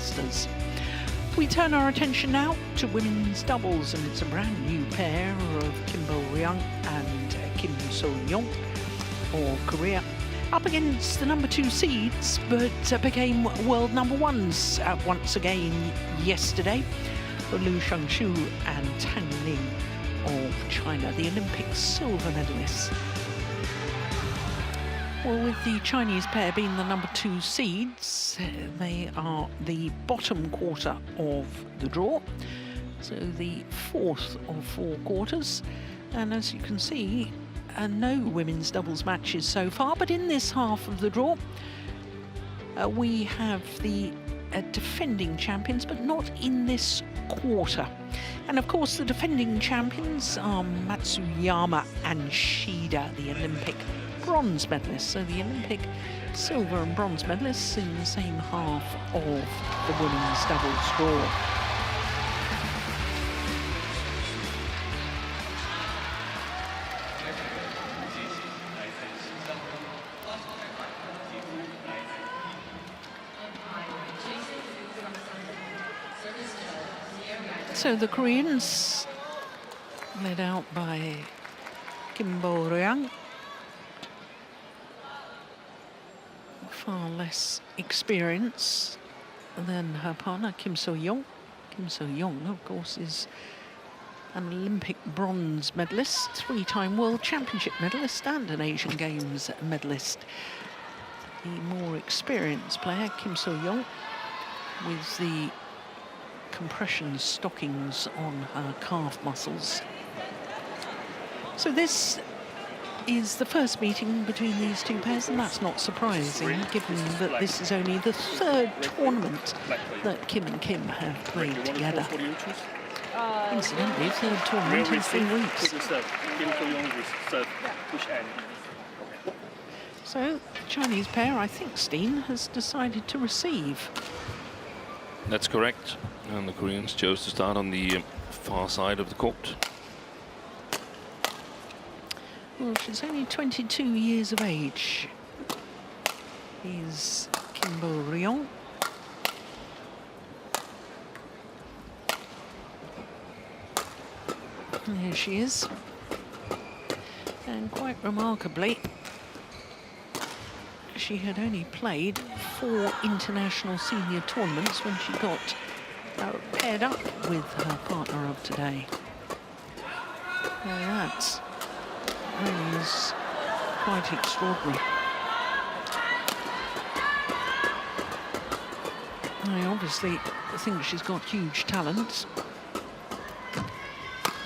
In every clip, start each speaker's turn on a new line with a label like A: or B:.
A: Masters. We turn our attention now to women's doubles, and it's a brand new pair of Kim Bo-ryung and Kim So-young of Korea up against the number 2 seeds, but became world number 1s once again yesterday for Lu Shangshu and Tang Ning of China, the Olympic silver medalists. Well, with the Chinese pair being the number 2 seeds, they are the bottom quarter of the draw, so the 4th of 4 quarters. And as you can see, no women's doubles matches so far, but in this half of the draw, we have the defending champions, but not in this quarter. And of course, the defending champions are Matsuyama and Shida, the Olympic bronze medalists. So the Olympic silver and bronze medalists in the same half of the women's doubles draw. So the Koreans, led out by Kim Bo-ryung, far less experience than her partner Kim So-young. Kim So-young, of course, is an Olympic bronze medalist, 3-time World Championship medalist and an Asian Games medalist. The more experienced player, Kim So-young, with the compression stockings on her calf muscles. So this is the first meeting between these two pairs, and that's not surprising, given that this is only the 3rd tournament that Kim and Kim have played together. Incidentally, 3rd tournament in 3 weeks. So, the Chinese pair, I think Steen, has decided to receive.
B: That's correct. And the Koreans chose to start on the far side of the court.
A: Well, she's only 22 years of age. He's Kim Bo-ryung. There she is. And quite remarkably, she had only played 4 international senior tournaments when she got paired up with her partner of today. Now that really is quite extraordinary. I obviously think she's got huge talent.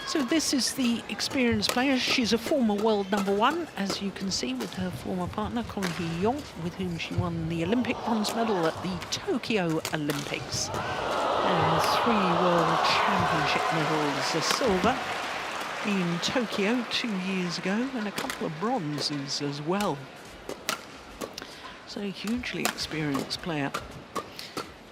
A: So this is the experienced player. She's a former world number 1, as you can see, with her former partner, Kong Hee-yong, with whom she won the Olympic bronze medal at the Tokyo Olympics. And 3 World Championship medals, a silver in Tokyo 2 years ago, and a couple of bronzes as well. So hugely experienced player.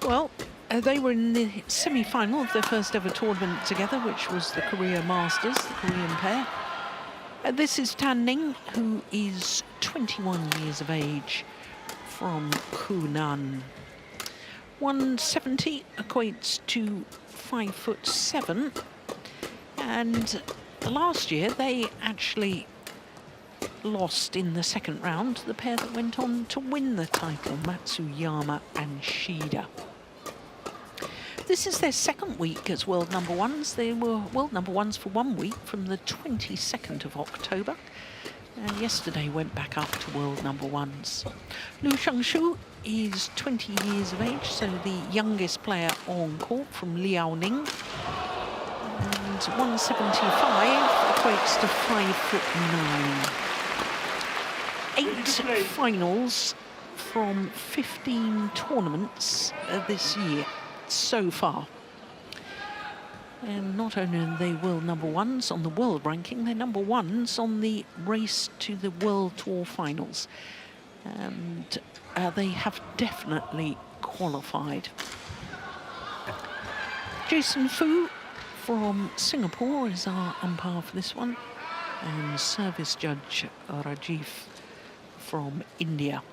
A: Well, they were in the semi-final of their first ever tournament together, which was the Korea Masters, the Korean pair. This is Tan Ning, who is 21 years of age, from Kunan. 170 equates to 5'7", and last year they actually lost in the second round to the pair that went on to win the title, Matsuyama and Shida. This is their 2nd week as world number 1s. They were world number 1s for 1 week, from the 22nd of October. And yesterday went back up to world number 1s. Lu Shangshu is 20 years of age, so the youngest player on court, from LI-NING. And 175 equates to 5'9". 8 finals from 15 tournaments this year so far. And not only are they world number 1s on the world ranking, they're number 1s on the race to the World Tour finals. And they have definitely qualified. Jason Fu from Singapore is our umpire for this one, and service judge Rajiv from India.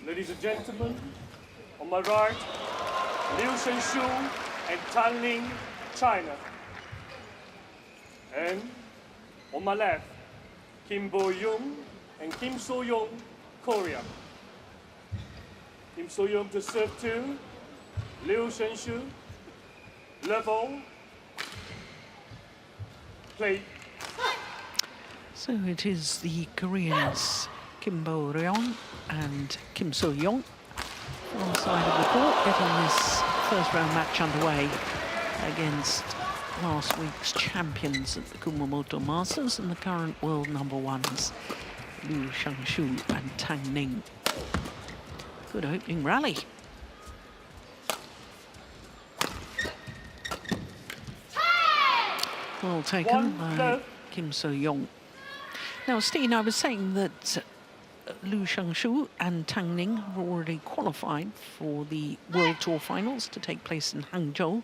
C: Ladies and gentlemen, on my right, Liu Shenshu and Tan Ning, China. And on my left, Kim Bo-young and Kim So-young, Korea. Kim So-young to serve to Liu Shenshu. Level. Play.
A: So it is the Koreans Kim Bo-ryong and Kim So-young on the side of the court, getting this first round match underway against last week's champions at the Kumamoto Masters and the current world #1s, Liu Shenshu and Tan Ning. Good opening rally. Well taken by Kim So-young. Now, Steen, I was saying that Liu Shenshu and Tan Ning have already qualified for the World Tour finals to take place in Hangzhou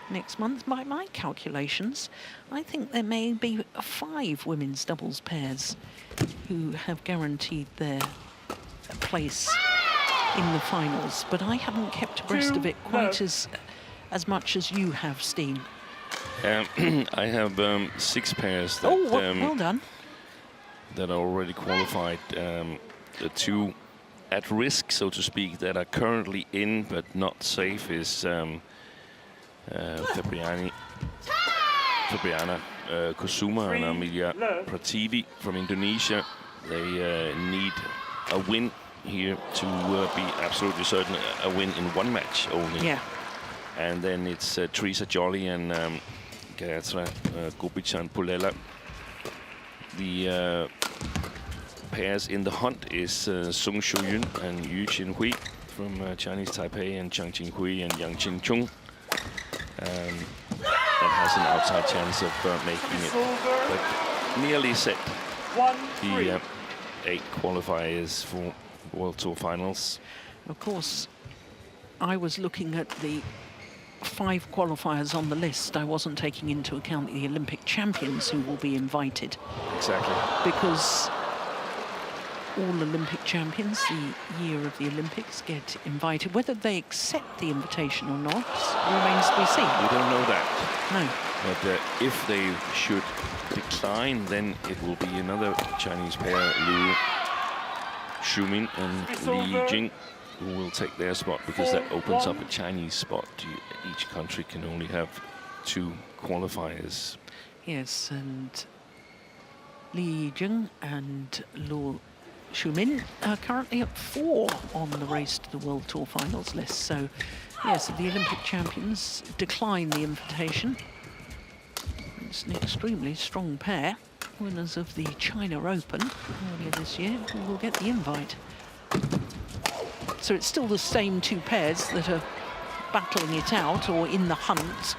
A: next month. By my calculations, I think there may be 5 women's doubles pairs who have guaranteed their place in the finals, but I haven't kept abreast of it quite as much as you have, Steen.
B: I have 6 pairs that,
A: well done.
B: that are already qualified. The 2 at risk, so to speak, that are currently in but not safe is Fabriana Kusuma and Amelia Prativi from Indonesia. They need a win here to be absolutely certain, a win in 1 match only.
A: Yeah.
B: And then it's Teresa Jolly and Gayatra Gopichan Pulela. The pairs in the hunt is Sung Shu-yun and Yu Qinhui from Chinese Taipei, and Chang Qinhui and Yang Qingchung. That has an outside chance of making it, but nearly set. The 8 qualifiers for World Tour finals.
A: Of course, I was looking at the 5 qualifiers on the list. I wasn't taking into account the Olympic champions who will be invited.
B: Exactly.
A: Because all Olympic champions, the year of the Olympics, get invited. Whether they accept the invitation or not remains to be seen.
B: We don't know that.
A: No.
B: But if they should decline, then it will be another Chinese pair, Liu Shumin and Li Jing, who will take their spot, because that opens up a Chinese spot. Each country can only have 2 qualifiers.
A: Yes, and Li Jing and Lu Shumin are currently at 4 on the race to the World Tour finals list. So, yes, the Olympic champions decline the invitation. It's an extremely strong pair. Winners of the China Open earlier this year who will get the invite. So it's still the same 2 pairs that are battling it out or in the hunt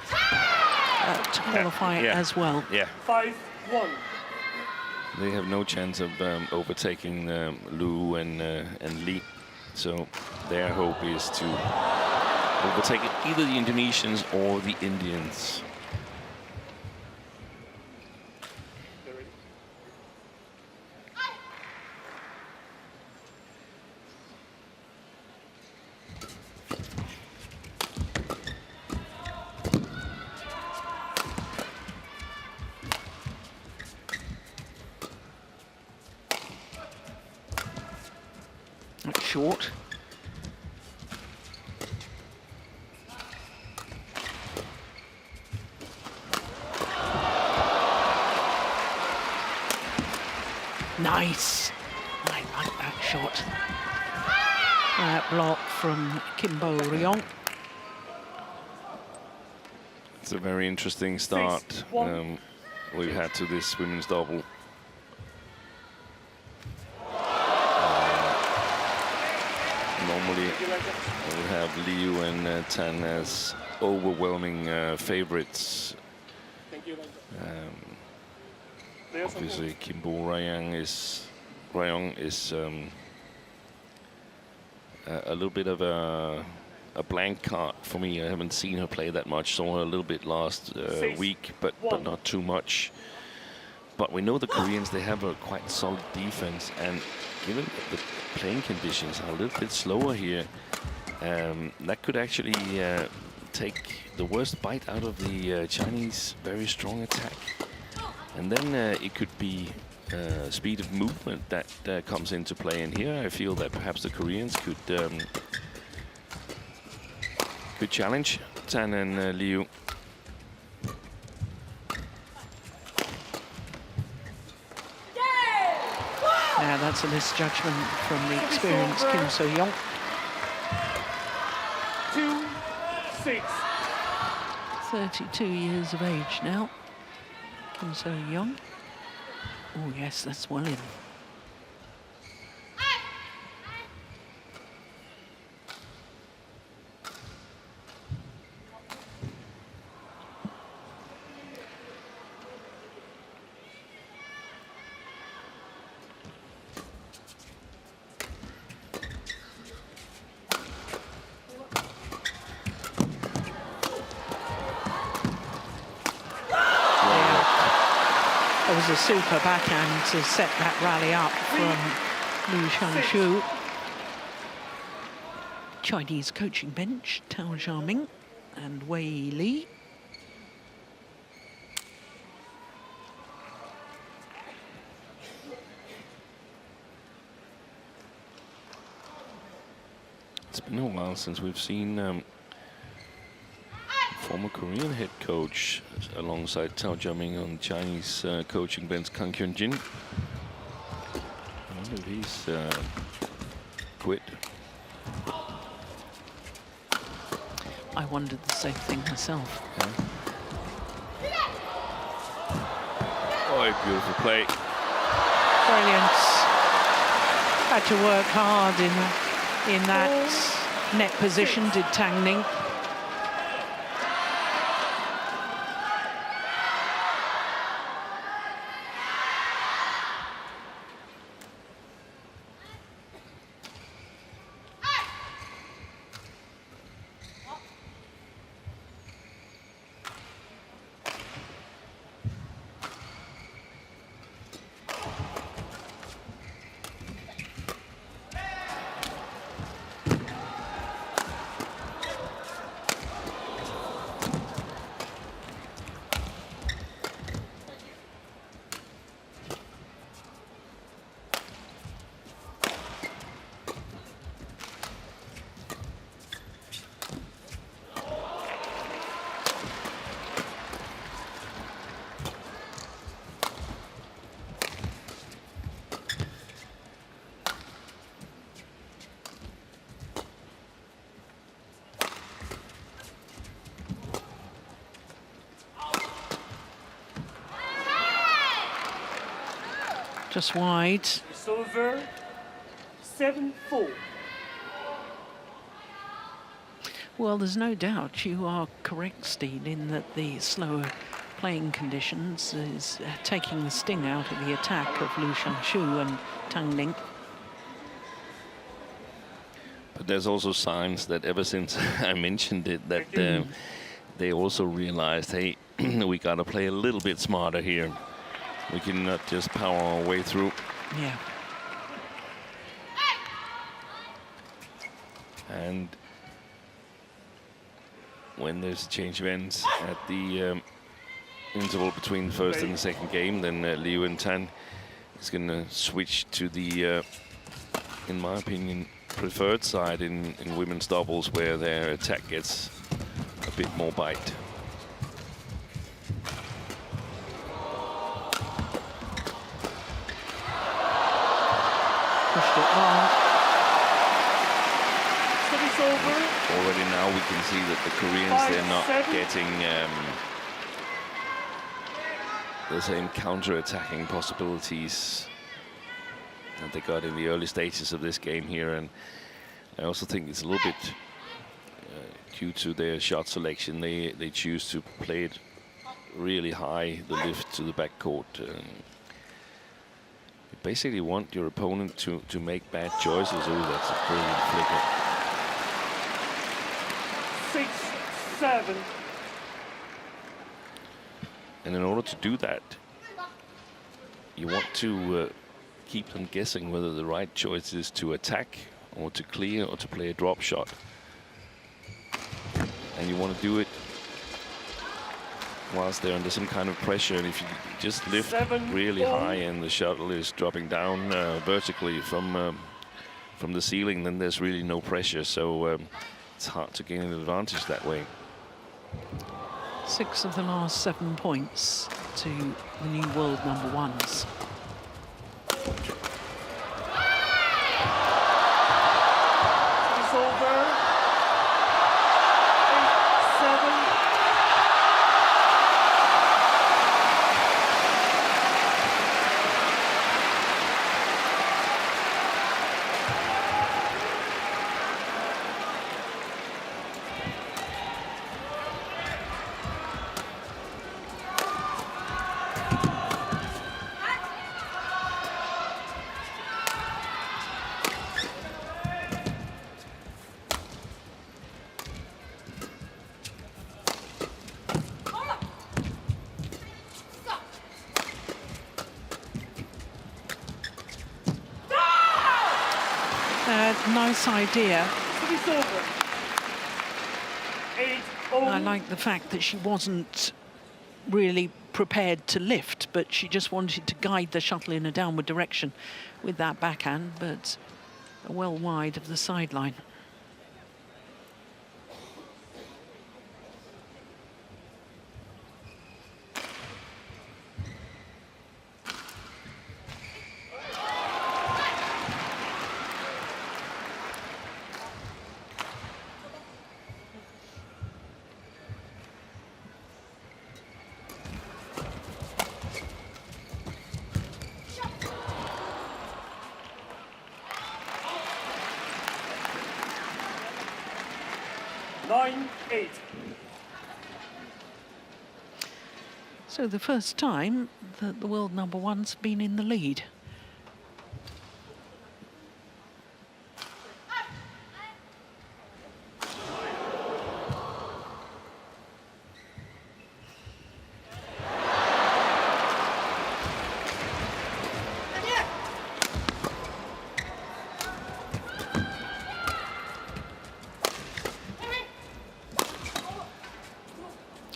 A: to qualify as well.
B: Yeah.
C: 5-1.
B: They have no chance of overtaking Liu and Li. So their hope is to overtake either the Indonesians or the Indians.
A: Short. Nice. I like that shot. That block from Kim Bo-ryong.
B: It's a very interesting start we've had to this women's double. Normally, I would have Liu and Tan as overwhelming favorites. Obviously, Kim Bo-ryong is a little bit of a blank card for me. I haven't seen her play that much. Saw her a little bit last week, but not too much. But we know the Koreans, they have a quite solid defense, and given the playing conditions are a little bit slower here, that could actually take the worst bite out of the Chinese very strong attack. And then it could be speed of movement that comes into play. And here I feel that perhaps the Koreans could challenge Tan and Liu.
A: Now that's a misjudgment from the experienced Kim So-young.
C: 2-6.
A: 32 years of age now. Kim So-young. Oh yes, that's well in. It was a super backhand to set that rally up from Liu Shanshu. Chinese coaching bench, Tao Xiaoming and Wei Li.
B: It's been a while since we've seen former Korean head coach alongside Tao Xiaoming on Chinese coaching bench, Kang Hyun-jin. I wonder if he's quit.
A: I wondered the same thing myself.
B: Yeah. Oh, a beautiful play.
A: Brilliant. Had to work hard in that net position, did Tang Ning. Just wide.
C: It's over. 7-4.
A: Well, there's no doubt you are correct, Steen, in that the slower playing conditions is taking the sting out of the attack of Liu Shanshu and Tang Ning.
B: But there's also signs that ever since I mentioned it, that they also realized, hey, we got to play a little bit smarter here. We cannot just power our way through.
A: Yeah.
B: And when there's a change of ends at the interval between the first and the second game, then Liu and Tan is going to switch to the, in my opinion, preferred side in women's doubles, where their attack gets a bit more bite.
A: Pushed it long.
C: Service over.
B: Already now we can see that the Koreans, they're not getting the same counter-attacking possibilities that they got in the early stages of this game here. And I also think it's a little bit due to their shot selection. They choose to play it really high, the lift to the backcourt. You basically want your opponent to make bad choices. Oh, that's a brilliant flicker.
C: 6-7.
B: And in order to do that, you want to keep them guessing whether the right choice is to attack or to clear or to play a drop shot. And you want to do it whilst they're under some kind of pressure. And if you just lift really high and the shuttle is dropping down vertically from the ceiling, then there's really no pressure. So it's hard to gain an advantage that way.
A: 6 of the last 7 points to the new world #1s.
C: It's over. 8-7.
A: Nice idea.
C: It's over. 8-0.
A: I like the fact that she wasn't really prepared to lift, but she just wanted to guide the shuttle in a downward direction with that backhand, but well wide of the sideline. So the first time that the world #1's been in the lead.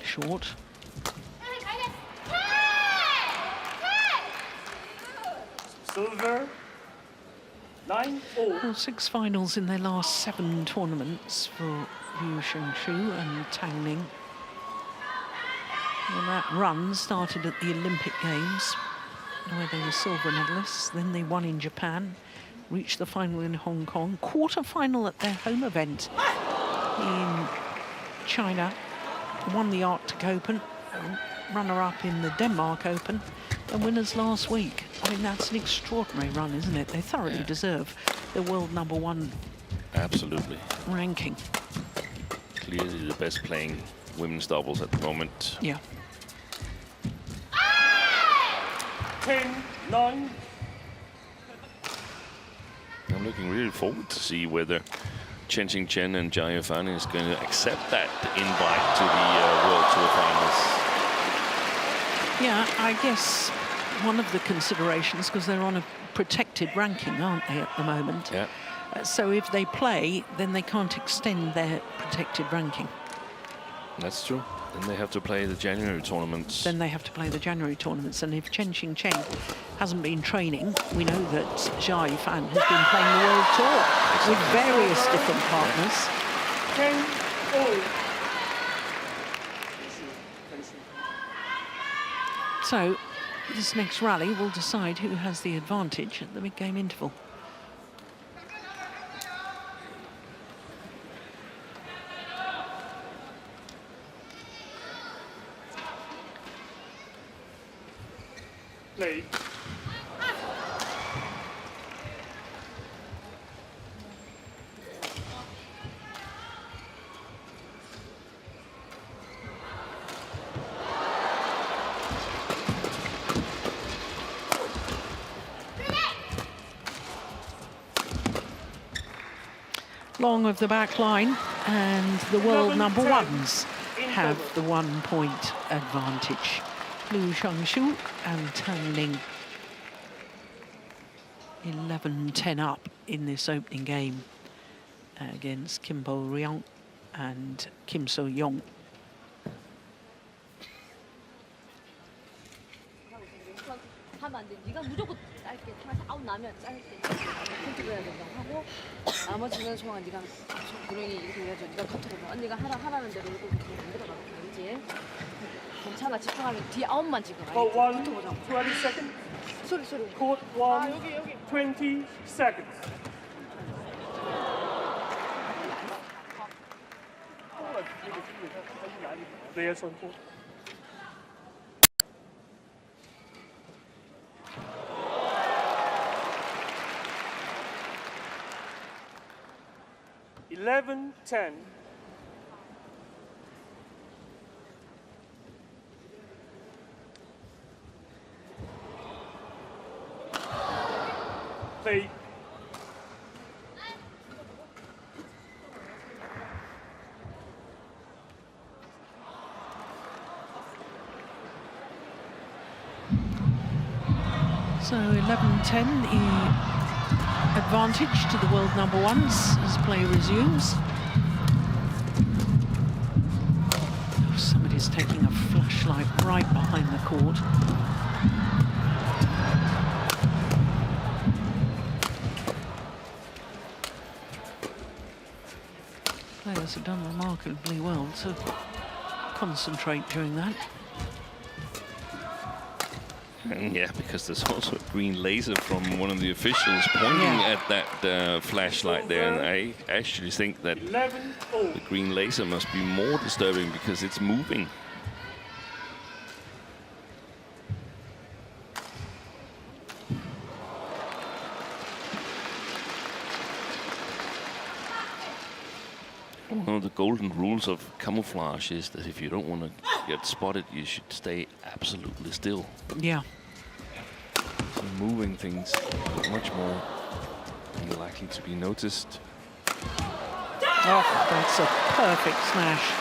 A: Short.
C: Silver. 9-0.
A: Well, 6 finals in their last 7 tournaments for Liu Xingshu and Tang Ning. Well, that run started at the Olympic Games, where they were silver medalists. Then they won in Japan, reached the final in Hong Kong, quarter-final at their home event in China, won the Arctic Open, runner-up in the Denmark Open, and winners last week. I mean, that's an extraordinary run, isn't it? They thoroughly deserve the world #1
B: Absolutely.
A: ranking.
B: Clearly the best playing women's doubles at the moment.
A: Yeah.
C: 10-9.
B: I'm looking really forward to see whether CHN and Jia Fan is going to accept that invite to the World Tour Finals.
A: Yeah, I guess one of the considerations, because they're on a protected ranking, aren't they, at the moment?
B: Yeah.
A: So if they play, then they can't extend their protected ranking.
B: That's true. Then they have to play the January tournaments.
A: Then they have to play the January tournaments. And if Chen Xingchen hasn't been training, we know that Jia Fan has been playing the World Tour with various different partners.
C: 10-0.
A: So this next rally will decide who has the advantage at the mid-game interval.
C: Play.
A: Long of the back line, and the world #1s have the 1-point advantage. Liu Xingshu and Tang Ning 11-10 up in this opening game against Kim Bo-ryong and Kim So-young.
D: 하면 안 돼. 네가 무조건 짧게 아웃 나면 짧게 컨트롤 해야 된다고 하고 나머지는 소영아 네가 구령이 이렇게 해야죠. 네가 컨트롤. 언니가 하라는 대로 이렇게 안 들어가면 알지? 괜찮아. 집중하면 뒤 아웃만 지금
C: Court
D: 알지?
C: 1,
D: 붙어보자.
C: 20 seconds.
D: 소리.
C: Court 1, 20 seconds. 네, 선포. Eleven, 10. Play.
A: So 11-10, the advantage to the world number ones as play resumes. Oh, somebody's taking a flashlight right behind the court. Players have done remarkably well to concentrate during that.
B: And yeah, because there's also a green laser from one of the officials pointing at that flashlight there, and I actually think that
C: 11,
B: the green laser must be more disturbing because it's moving. One of the golden rules of camouflage is that if you don't want to get spotted, you should stay absolutely still.
A: Yeah.
B: So moving things are much more likely to be noticed.
A: Oh, that's a perfect smash.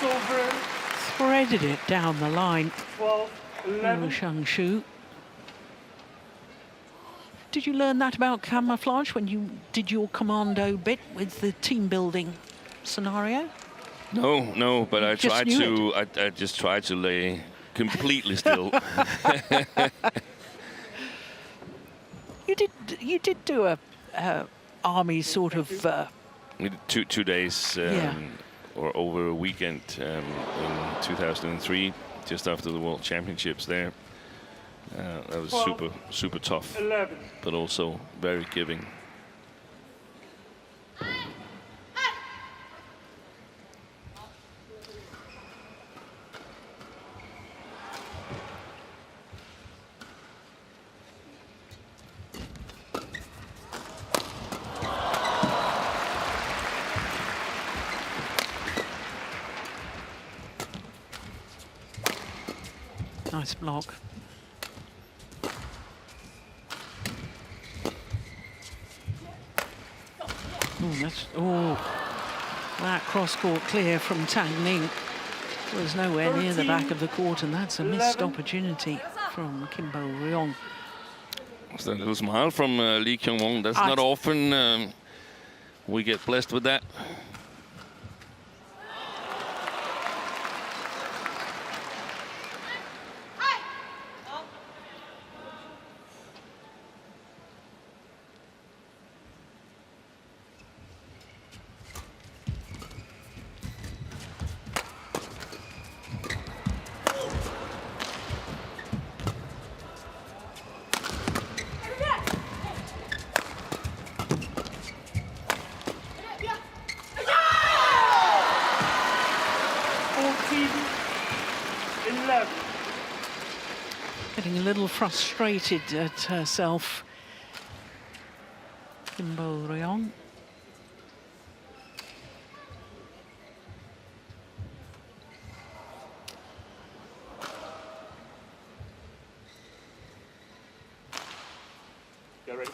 C: it's over.
A: Threaded it down the line.
C: 12, 11.
A: Shang-Shu. Did you learn that about camouflage when you did your commando bit with the team building scenario?
B: No, but I
A: Just
B: tried
A: knew
B: to. I just tried to lay completely still.
A: You did do a army sort of.
B: We did two days or over a weekend in 2003, just after the World Championships there. That was super tough,
C: 11.
B: but also very giving.
A: Nice block. That cross-court clear from Tang Ning was nowhere near the back of the court, and that's a missed opportunity from Kim Bo-ryong.
B: It's a little smile from Lee Kyung-won. That's not often we get blessed with that.
A: Getting a little frustrated at herself, Kim Bo-ryong.
C: Get ready.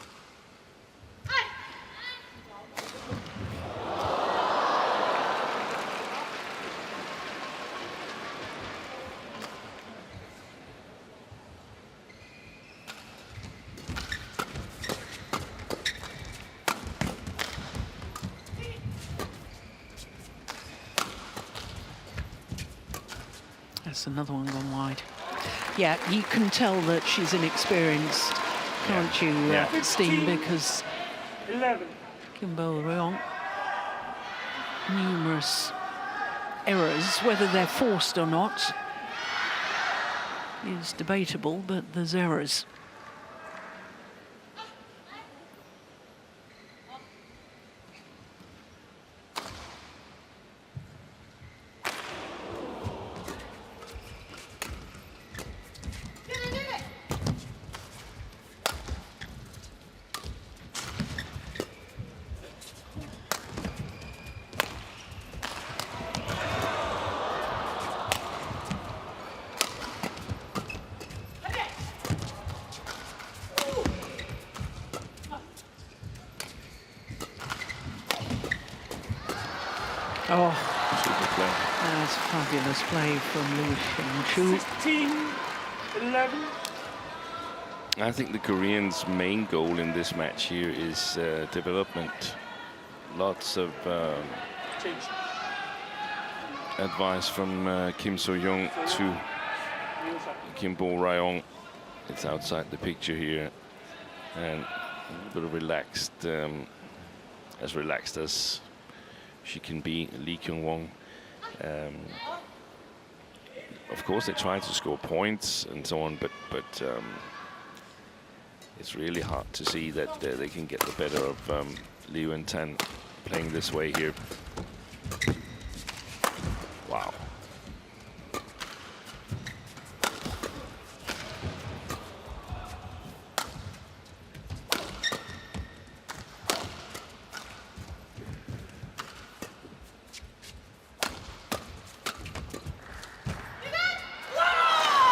A: That's another one gone wide. Yeah, you can tell that she's inexperienced, can't you, Steen? Because
C: 11.
A: Kimbo Ryong, numerous errors, whether they're forced or not is debatable, but there's errors. Oh, that's fabulous play from Liu Xingshu.
C: 16-11.
B: I think the Koreans' main goal in this match here is development. Lots of
C: Change.
B: advice from Kim So-young to Kimbo Ryong. It's outside the picture here, and a little bit of relaxed, as relaxed as she can be. Lee Kyung-won. Of course, they try to score points and so on, but it's really hard to see that they can get the better of Liu and Tan playing this way here. Wow.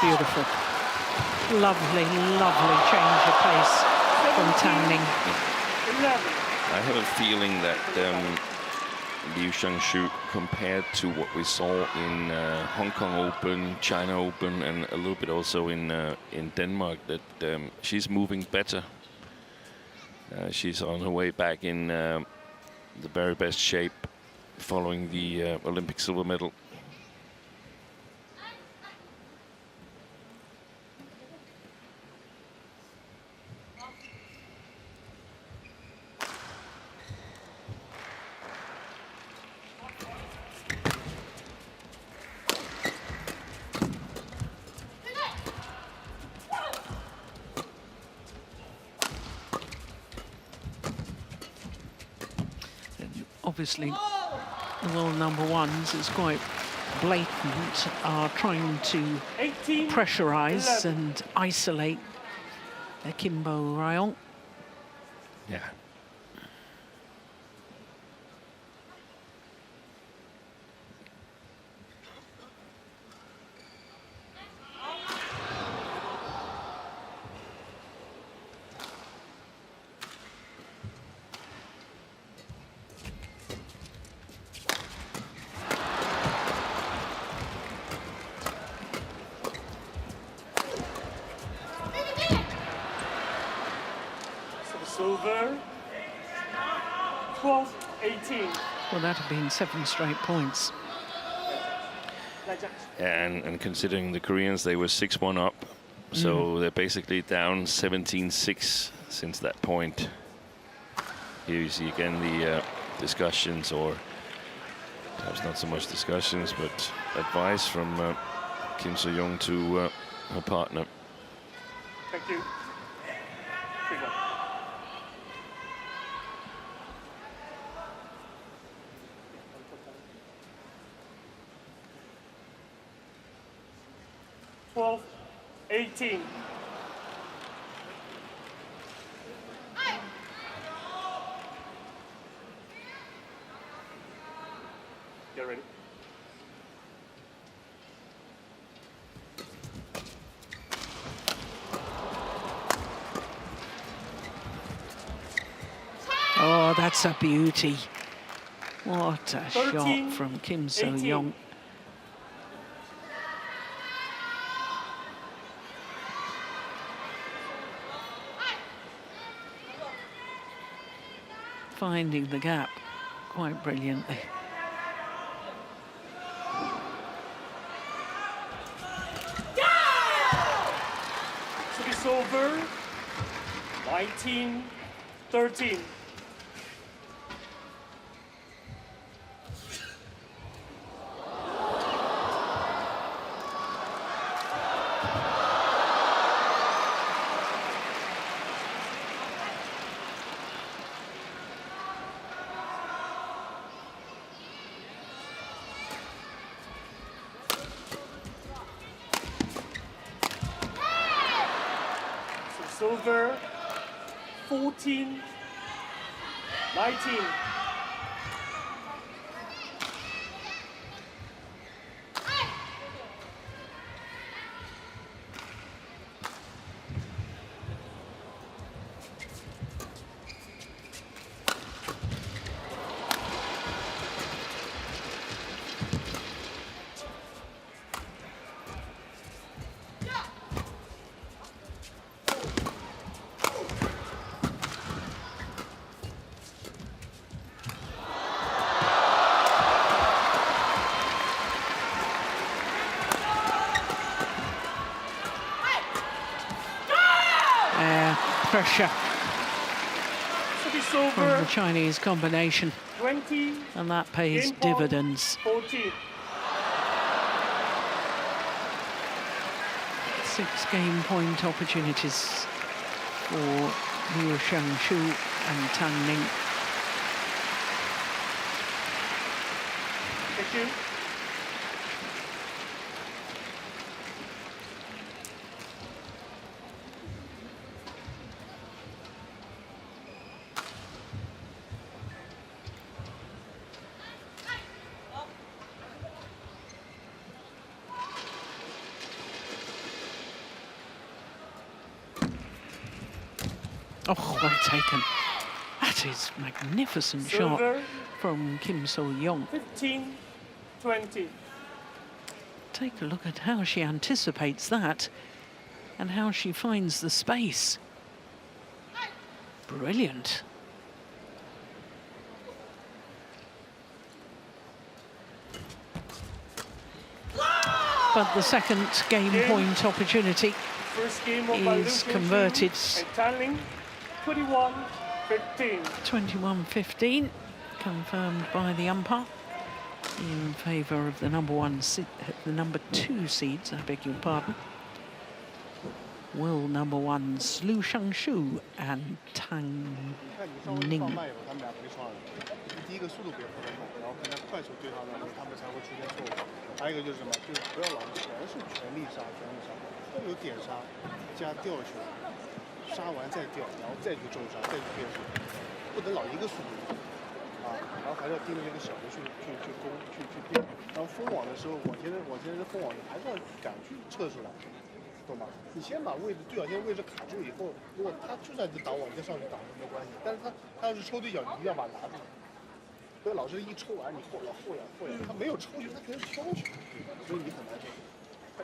A: Beautiful. Lovely, lovely change of pace from Tan Ning.
C: 11.
B: I have a feeling that Liu Xingshu, compared to what we saw in Hong Kong Open, China Open, and a little bit also in Denmark, that she's moving better. She's on her way back in the very best shape following the Olympic silver medal.
A: Obviously, the world #1s, it's quite blatant, are trying to
C: 18,
A: pressurize
C: 11.
A: and isolate Kimbo Ryong.
B: Yeah.
C: Silver. 12-18.
A: Well, that had been 7 straight points.
B: And considering the Koreans, they were 6-1 up, so they're basically down 17-6 since that point. Here you see again the discussions, or perhaps not so much discussions, but advice from Kim So-young to her partner.
C: Thank you. Big one. Twelve, 18. Get ready.
A: Oh, that's a beauty. What a
C: 13,
A: shot from Kim So-young.
C: 18.
A: Finding the gap quite brilliantly.
C: over. 19-13. Over 14-19.
A: Pressure
C: Service
A: from the
C: over.
A: Chinese combination,
C: 20.
A: and that pays
C: Game point,
A: dividends.
C: 14.
A: 6 game point opportunities for Liu Shangshu and Tang Ning.
C: Thank you.
A: Oh, well taken. That is magnificent shot
C: Silver.
A: from Kim So-young.
C: 15-20.
A: Take a look at how she anticipates that and how she finds the space. Brilliant. But the second game point opportunity
C: First game of
A: is converted.
C: And Tanling, 21-15.
A: 21-15, confirmed by the umpire in favour of the number 2 seeds, I beg your pardon. World number 1's Liu Shangshu and Tang Ning.
E: 第一个速度别特别慢，然后跟他快速对抗当中，他们才会出现错误。还有一个就是什么，就是不要老是全是全力杀，要有点杀加吊球，杀完再吊，然后再去重杀，再去变速，不能老一个速度啊。然后还是要盯着那个小的去攻去变。然后封网的时候，往前的封网，你还是要敢去撤出来。 懂吗？你先把对角线位置卡住以后，如果他就算是挡网，你再上去挡没关系。但是他要是抽对角，你一定要把他拿住。不要老是一抽完你后仰，他没有抽去，他肯定是挑去，所以你很难受。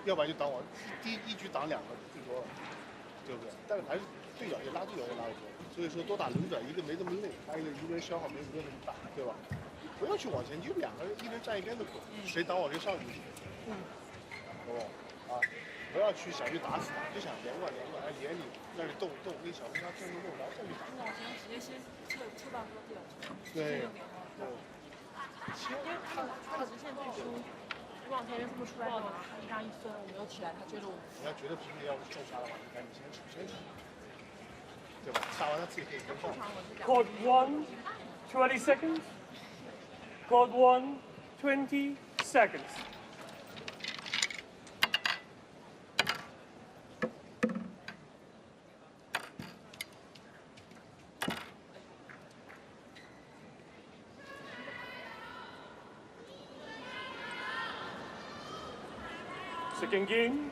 E: 要不然就挡网，一局挡2个最多了，对不对？但是还是对角线拉对角线拉得多。所以说多打轮转，一个没这么累，还有一个人消耗没那么大，对吧？不要去往前，你就2个人，一人站一边的滚，谁挡网谁上去就行。懂不？啊。 不要去想去打死他，就想连管，哎连你那里动，那小红他动，然后再去打。往前直接先撤到他地方。对。
F: 他直线最输，如果往前面这么出来的话，他一分，我没有起来，他觉得我。
E: 你要觉得平时要是重杀的话，你赶紧先撤，对吧？杀完他自己可以跟上。
C: Court 1, 20 seconds. Court 1, 20 seconds. Second game,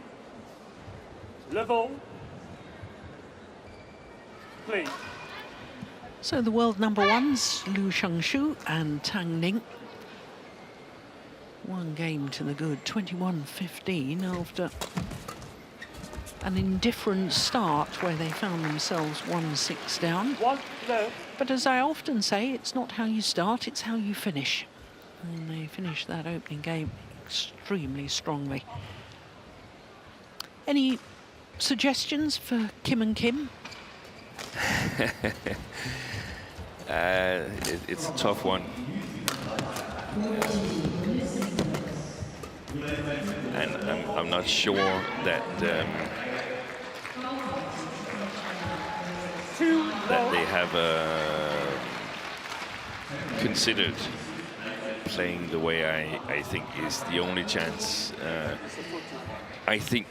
C: level, play.
A: So the world number 1's Liu Shangshu and Tang Ning. 1 game to the good, 21-15 after an indifferent start where they found themselves 1-6 down.
C: 1 left.
A: But as I often say, it's not how you start, it's how you finish. And they finished that opening game extremely strongly. Any suggestions for Kim and Kim?
B: It's a tough one. And I'm not sure that that they have considered playing the way I think is the only chance. I think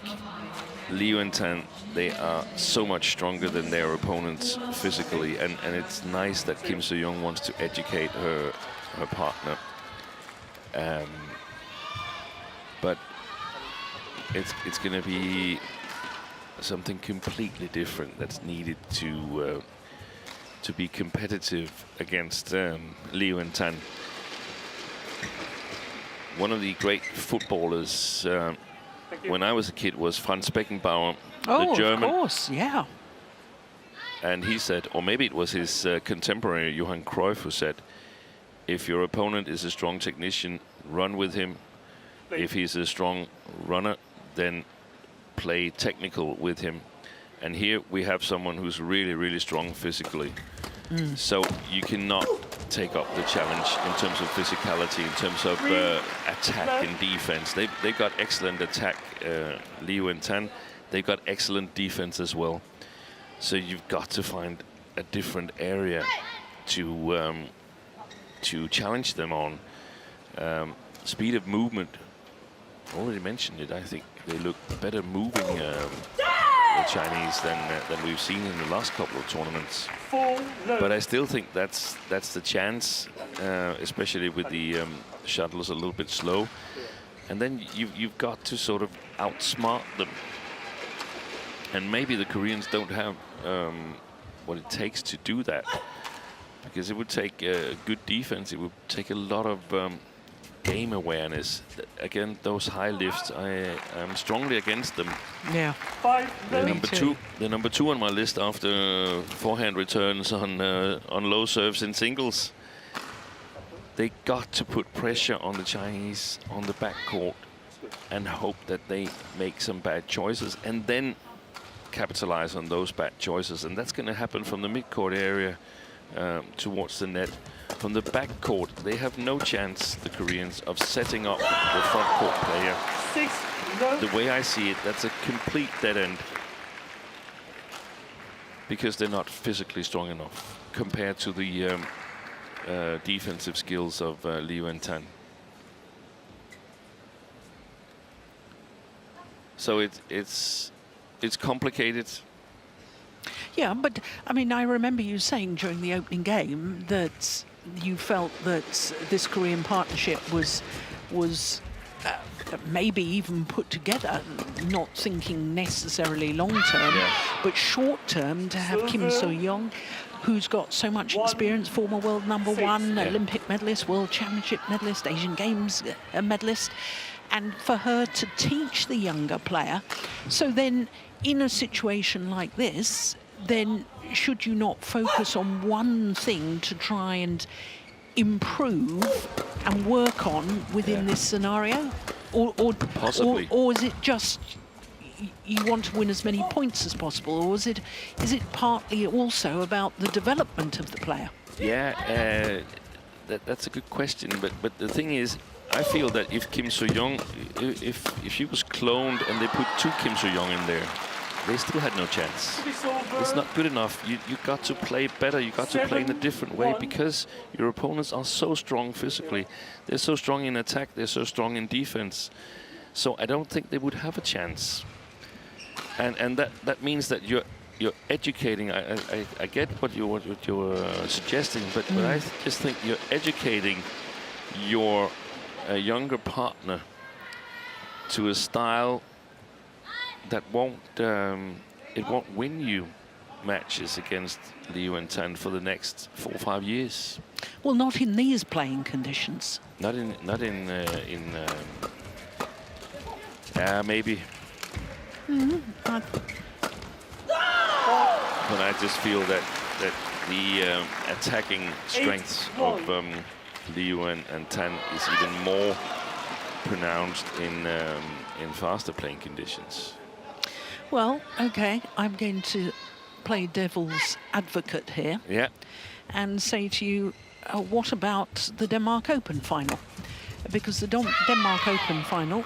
B: Liu and Tan, they are so much stronger than their opponents physically, and it's nice that Kim So-young wants to educate her partner. But it's going to be something completely different that's needed to be competitive against Liu and Tan. One of the great footballers when I was a kid was Franz Beckenbauer, the German.
A: Of course, yeah.
B: And he said, or maybe it was his contemporary Johan Cruyff who said, if your opponent is a strong technician, run with him. If he's a strong runner, then play technical with him. And here we have someone who's really, really strong physically. So you cannot take up the challenge in terms of physicality, in terms of attack and defense. They got excellent attack, Liu and Tan. They got excellent defense as well. So you've got to find a different area to challenge them on. Speed of movement, already mentioned it. I think they look better moving, the Chinese, than we've seen in the last couple of tournaments. But I still think that's the chance, especially with the shuttles a little bit slow. And then you've got to sort of outsmart them. And maybe the Koreans don't have what it takes to do that, because it would take good defense. It would take a lot of game awareness. Again, those high lifts, I am strongly against them.
A: Yeah.
B: The number two on my list after forehand returns on low serves in singles. They got to put pressure on the Chinese on the backcourt and hope that they make some bad choices and then capitalize on those bad choices. And that's going to happen from the midcourt area towards the net. From the backcourt, they have no chance, the Koreans, of setting up the front court player. The way I see it, that's a complete dead end, because they're not physically strong enough compared to the defensive skills of Liu and Tan. So it's complicated.
A: Yeah, but I mean, I remember you saying during the opening game that you felt that this Korean partnership was maybe even put together, not thinking necessarily long-term, but short-term, to have Kim So-young, who's got so much experience, former world #1, Olympic medalist, World Championship medalist, Asian Games medalist, and for her to teach the younger player. So then, in a situation like this, then should you not focus on one thing to try and improve and work on within this scenario?
B: Possibly.
A: Or is it just you want to win as many points as possible? Or is it partly also about the development of the player?
B: Yeah, that's a good question. But the thing is, I feel that if Kim So-young, if she was cloned and they put two Kim So-young in there, they still had no chance. It's not good enough. You got to play better. You got to play in a different way, because your opponents are so strong physically. They're so strong in attack. They're so strong in defense. So I don't think they would have a chance. And that means that you're educating. I get what you're suggesting, but I just think you're educating your younger partner to a style that won't win you matches against Liu and Tan for the next 4 or 5 years.
A: Well, not in these playing conditions.
B: Maybe.
A: But
B: I just feel that the attacking strength of Liu and Tan is even more pronounced in faster playing conditions.
A: Well, okay, I'm going to play devil's advocate here
B: Yeah.
A: and say to you, what about the Denmark Open final? Because the Denmark Open final,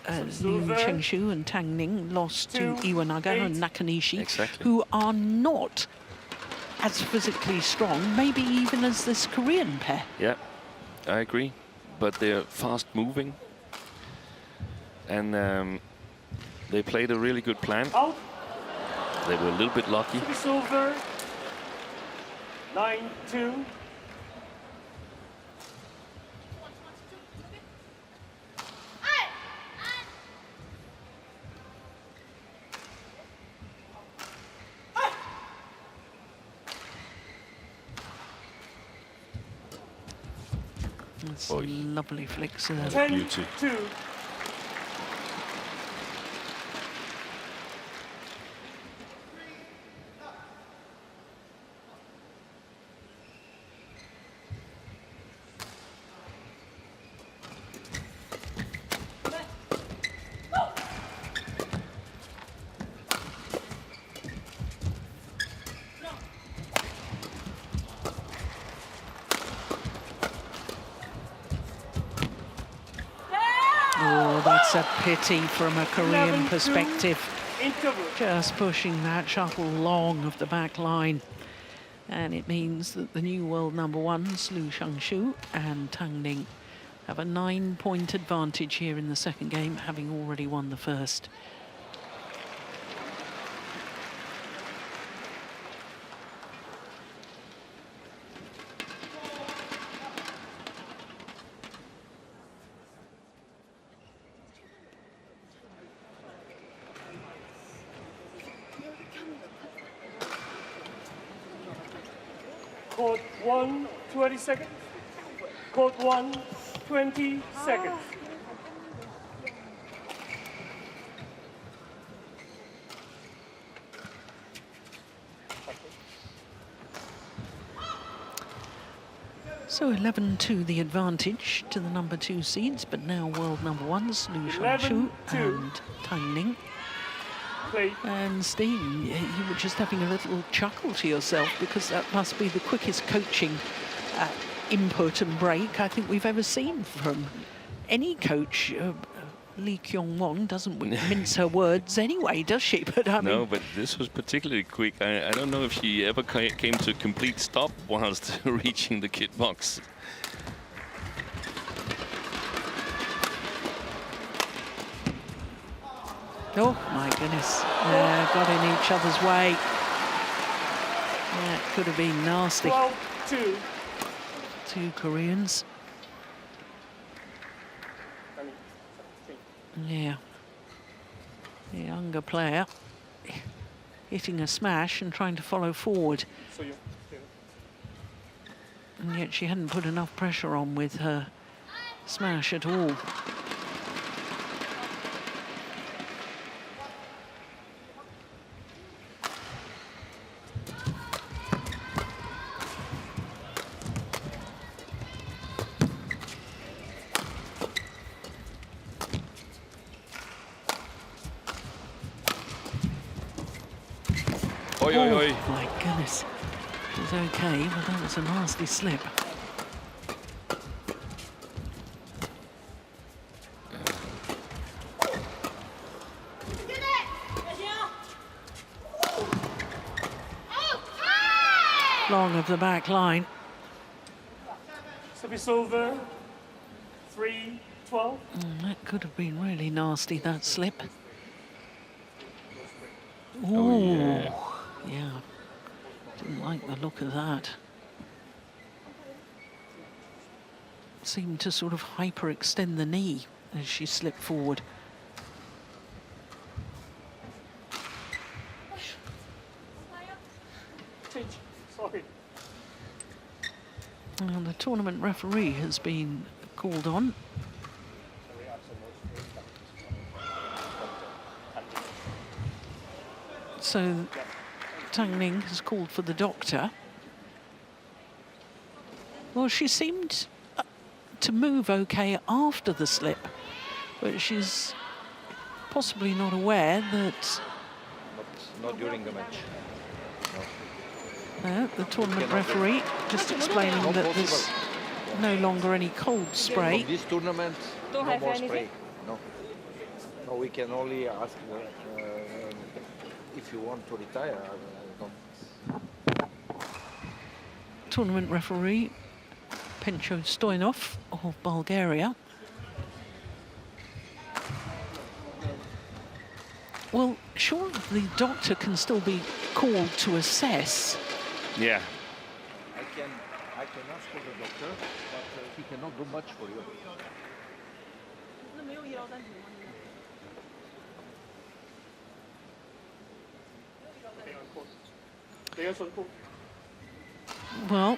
A: Liu Chengshu and Tang Ning lost to Iwanaga and Nakanishi,
B: Exactly.
A: who are not as physically strong, maybe even as this Korean pair.
B: Yeah, I agree. But they're fast moving. And they played a really good plan.
C: Out.
B: They were a little bit lucky.
C: It's over. 9-2.
A: That's a lovely flick serve.
C: 10-2.
A: Oh, that's a pity from a Korean
C: 11-2.
A: perspective.
C: Interval.
A: Just pushing that shuttle long of the back line. And it means that the new world number ones, Liu Chengshu and Tang Ning, have a 9-point advantage here in the second game, having already won the first.
C: Court 1, 20 seconds. Court 1, 20 seconds.
A: So 11-2 the advantage to the number 2 seeds, but now world number ones, Liu Chengshu
C: 11-2.
A: and Tang Ning.
C: Play.
A: And Steen, you were just having a little chuckle to yourself because that must be the quickest coaching input and break I think we've ever seen from any coach. Lee Kyung-won doesn't mince her words anyway, does she? But I mean,
B: No, but this was particularly quick. I don't know if she ever came to a complete stop whilst reaching the kit box.
A: oh my goodness, got in each other's way. That could have been nasty.
C: 12-2.
A: 2 Koreans. Yeah. The younger player hitting a smash and trying to follow forward.
C: So you.
A: And yet she hadn't put enough pressure on with her smash at all.
B: Oi, oi, oi.
A: Oh, my goodness. She's okay, but that was a nasty slip. Long of the back line.
C: Service over. 3-12.
A: That could have been really nasty, that slip. Ooh.
B: Oh, yeah.
A: Yeah. Didn't like the look of that. Seemed to sort of hyperextend the knee as she slipped forward.
C: Change. Sorry.
A: And the tournament referee has been called on. So Tang Ning has called for the doctor. Well, she seemed to move okay after the slip, but she's possibly not aware that
G: not during the match.
A: The tournament referee just explaining
G: Not
A: that
G: possible.
A: there's no longer any cold spray.
G: From this tournament,
D: Don't
G: no
D: have
G: more
D: anything?
G: spray. No. No, we can only ask if you want to retire.
A: Tournament referee Pencho Stoyanov of Bulgaria. Well, sure, the doctor can still be called to assess.
B: Yeah.
G: I can ask for the doctor, but he cannot do much for you.
F: 那没有医疗暂停吗？
A: Well,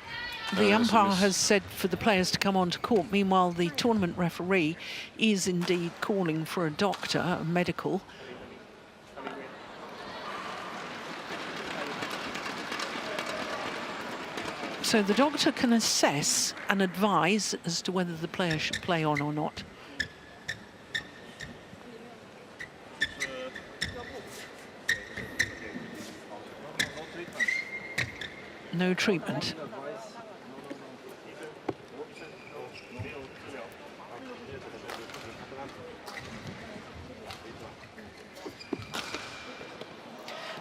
A: the
B: there's a
A: umpire
B: miss.
A: has said for the players to come onto court. Meanwhile, the tournament referee is indeed calling for a doctor, a medical. So the doctor can assess and advise as to whether the player should play on or not. No treatment.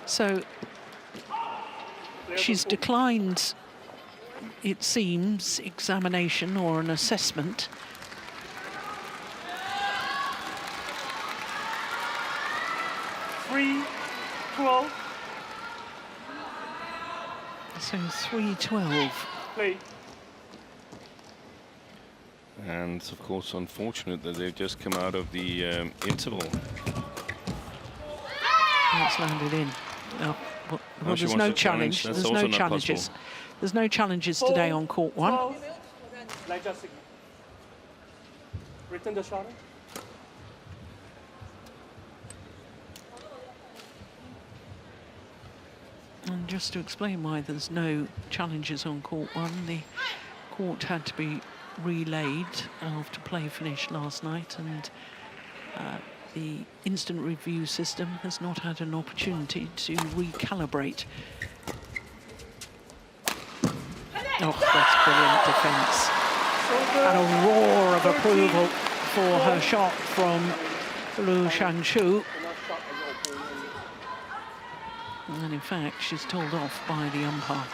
A: So she's declined, it seems, examination or an assessment.
C: Free 12.
A: So 3-12.
C: Play.
B: And of course, unfortunate that they've just come out of the interval.
A: That's landed in. Oh, well,
B: she
A: there's
B: wants
A: no
B: to challenge.
A: challenge.
B: That's
A: There's
B: also
A: no
B: not
A: challenges.
B: possible.
A: There's no challenges today on court one.
C: 12. Like just signal. Return the shot.
A: And just to explain why there's no challenges on court one, the court had to be relayed after play finished last night, and the instant review system has not had an opportunity to recalibrate. Oh, that's brilliant defence. And a roar of approval for her shot from Lu Shangshu. And in fact, she's told off by the umpire.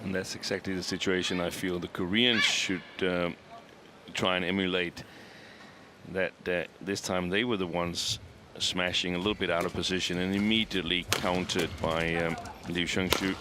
B: And that's exactly the situation I feel the Koreans should try and emulate. That this time they were the ones smashing a little bit out of position and immediately countered by Liu Shangshu.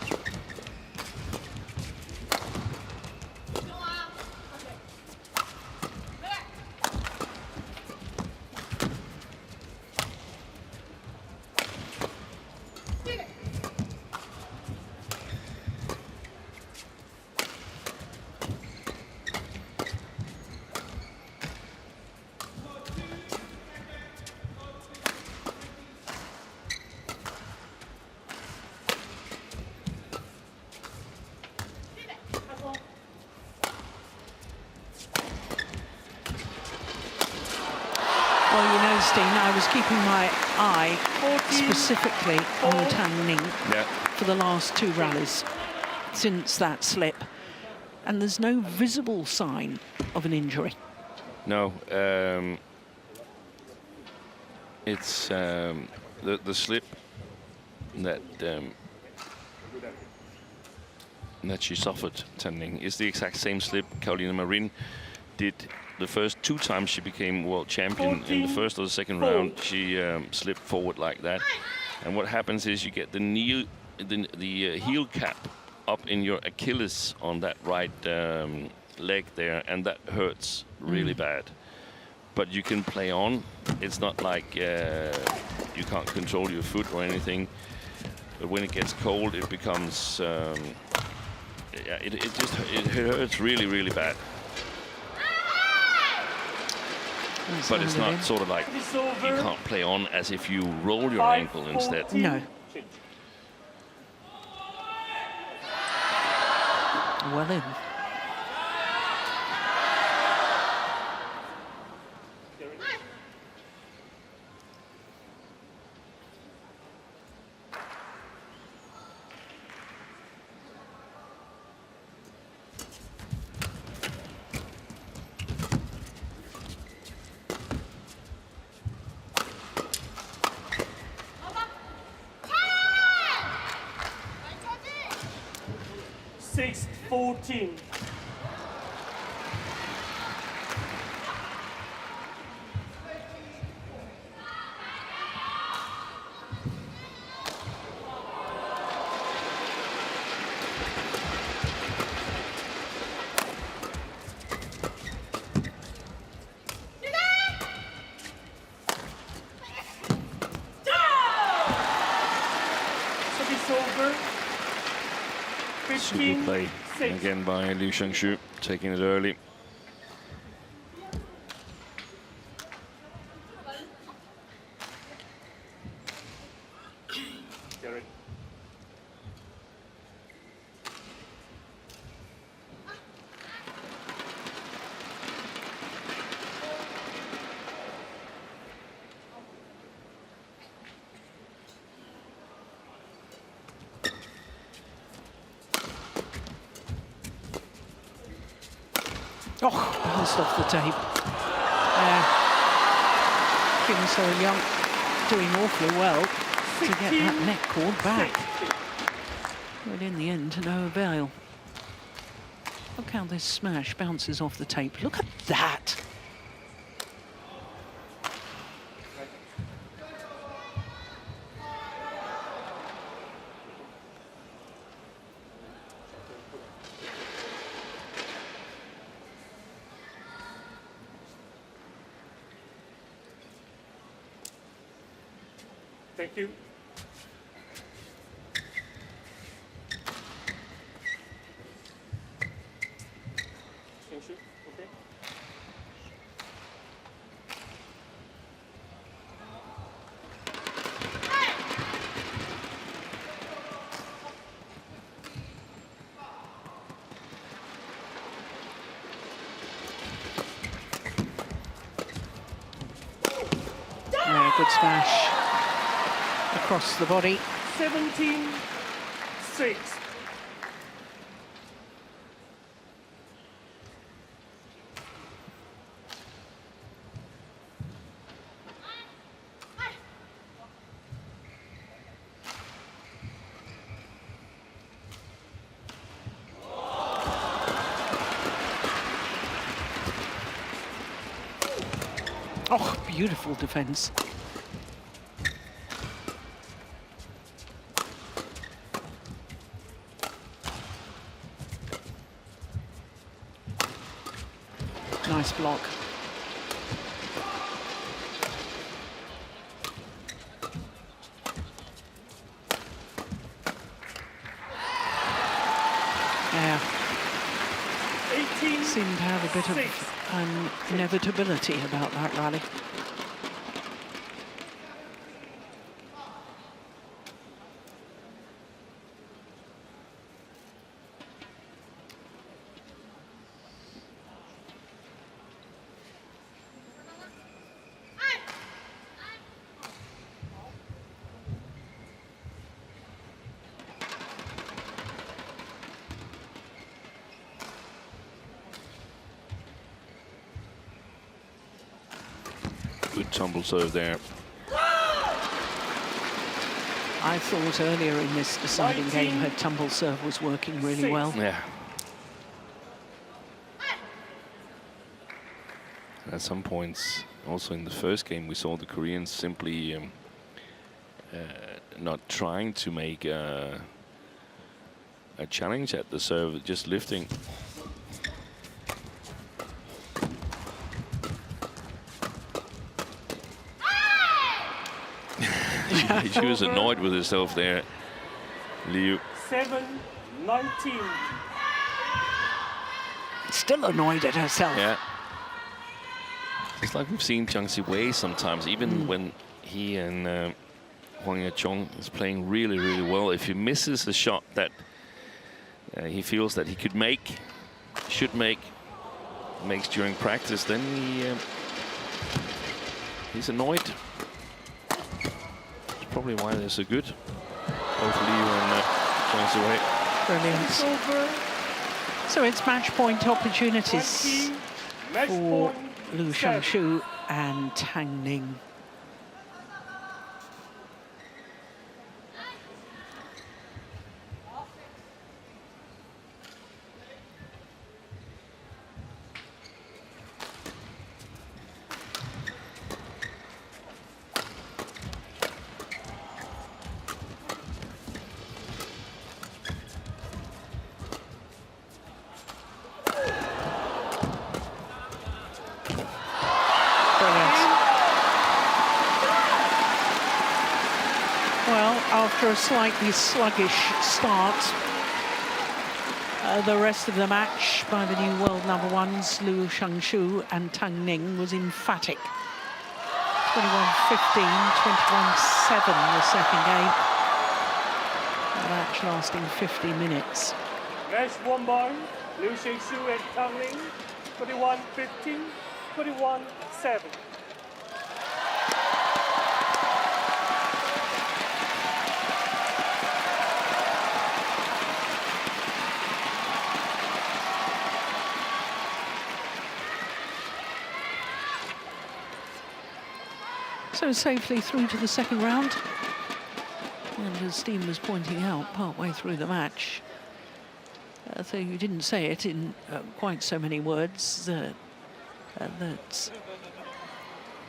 A: Well, you know, Steen, I was keeping my eye specifically on Tang Ning for the last two rallies since that slip, and there's no visible sign of an injury.
B: No, it's the slip that that she suffered, Tang Ning, is the exact same slip Carolina Marin did the first two times she became world champion. In the first or the second round, she slipped forward like that. And what happens is you get the knee, the heel cap up in your Achilles on that right leg there, and that hurts really bad. But you can play on. It's not like you can't control your foot or anything. But when it gets cold, it becomes it hurts really, really bad. But it's not sort of like you can't play on as if you roll your ankle instead.
A: No. Well in.
C: 6-14. Service over.
B: Super play
C: 15-6.
B: again by Liu Shangshu, taking it early.
C: Jared.
A: Oh, bounced off the tape. Kim So-young doing awfully well to get that neck cord back. But in the end, to no avail. Look how this smash bounces off the tape. Look at that.
C: Thank you. Thank you. Okay.
A: Yeah, good smash across the body.
C: 17-6.
A: Oh, beautiful defense. Nice block. Yeah.
C: 18.
A: Seemed to have a bit of inevitability about that rally.
B: Good tumble serve there.
A: I thought earlier in this deciding game her tumble serve was working really well.
B: Yeah. At some points, also in the first game, we saw the Koreans simply not trying to make a challenge at the serve, just lifting. She was annoyed with herself there, Liu.
C: 7-19.
A: Still annoyed at herself.
B: Yeah. It's like we've seen Jiang Ziwei sometimes, even when he and Huang Yachong is playing really, really well. If he misses a shot that he feels that he could make, should make, makes during practice, then he's annoyed. That's probably why they're so good, both Liu and Jiang Ziwei.
A: Brilliant. So it's match point opportunities for Liu Shangshu and Tang Ning. after a slightly sluggish start, the rest of the match by the new world number ones, Liu Shangshu and Tang Ning, was emphatic. 21-15, 21-7 the second game. The match lasting 50 minutes.
C: Match won by Liu Shangshu and Tang Ning, 21-15, 21-7.
A: So safely through to the second round. And as Steve was pointing out partway through the match, though you didn't say it in quite so many words, that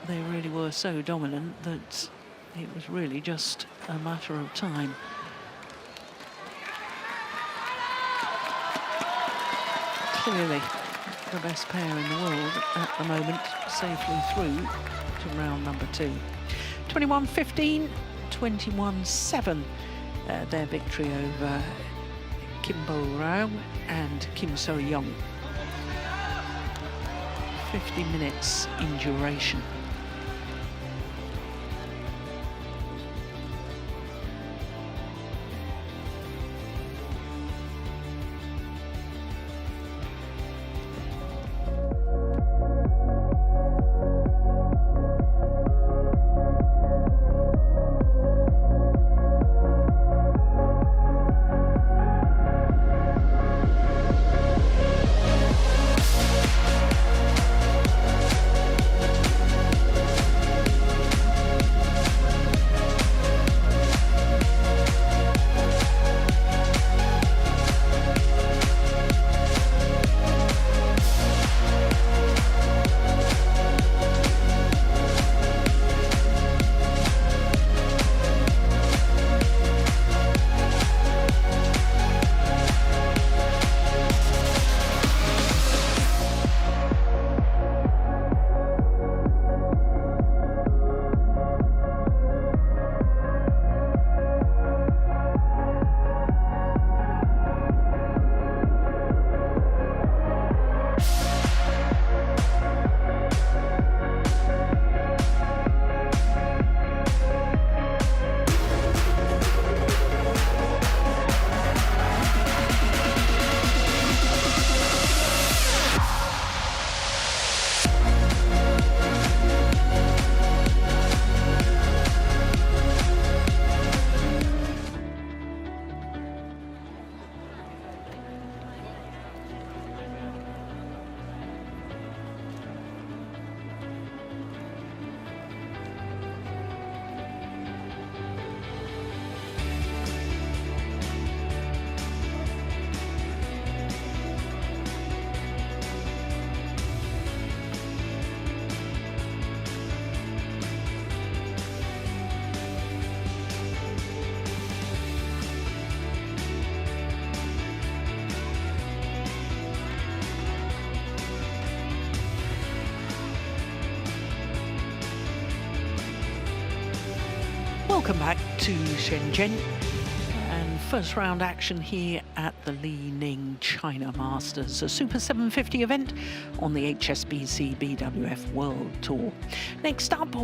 A: they really were so dominant that it was really just a matter of time. Clearly the best pair in the world at the moment, safely through to round number 2. 21-15, 21-7, their victory over Kim Bo-rao and Kim So-young. 50 minutes in duration. Welcome back to Shenzhen, and first round action here at the Li-Ning China Masters, a Super 750 event on the HSBC BWF World Tour. Next up,